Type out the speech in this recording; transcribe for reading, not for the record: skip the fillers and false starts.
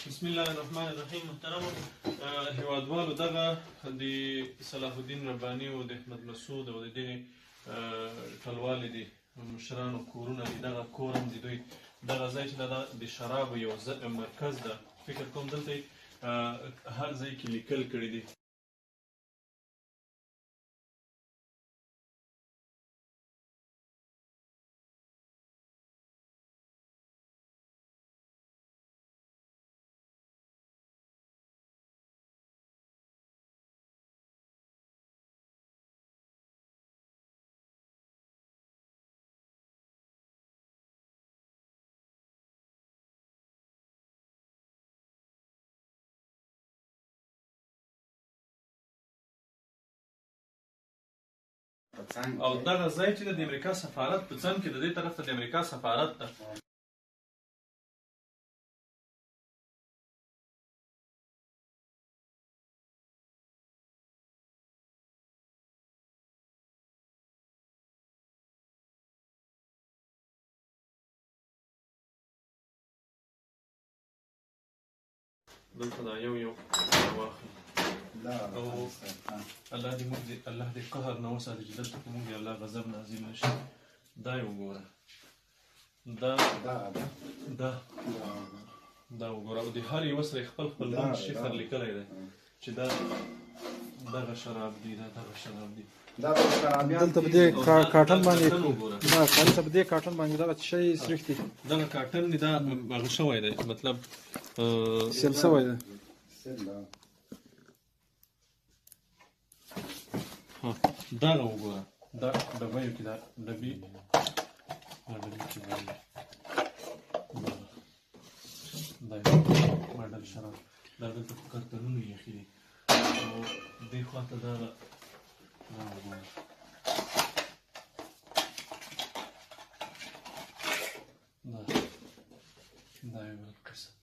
بسم الله الرحمن الرحیم. محترمو هیوادوالو، دغه د صلاح الدین رباني او د احمد مسعود او د دغې ټولوالې د مشرانو کورونه دي. دغه کور هم د دوی دغه ځای چې دا د شرابو یو مرکز ده. فکر کوم دلته هر ځای کې لیکل کړي دي. او دغه ځای چې د امریکا سفارت په څنګ کې د دې طرف ته د امریکا سفارت ده. دلته دا یو واخلي او الله دې موږ الله دې قهر نه وساتي چې دلته په موږ دې الله غضب نازل نه شي. دا یې وګوره، دا وګوره، او د هر یوه سره خپل نوم شفر لیکلی دی چې دا دغه شراب دي، دغه شراب دي. دلته په دې کارټن باندې دلته په دې کارټن باندې دغه شی سریښ دي. دغه کارټن دی، دا هغه شوی دی، مطلب سیل شوی دی. دغه وګوره، دا ډبیو کې دا ډبي کې دا ماډل شراب دا دلته په کارټنونو یې ایښي دي. او دې خواته دغه وګوره، دا یو بل قسم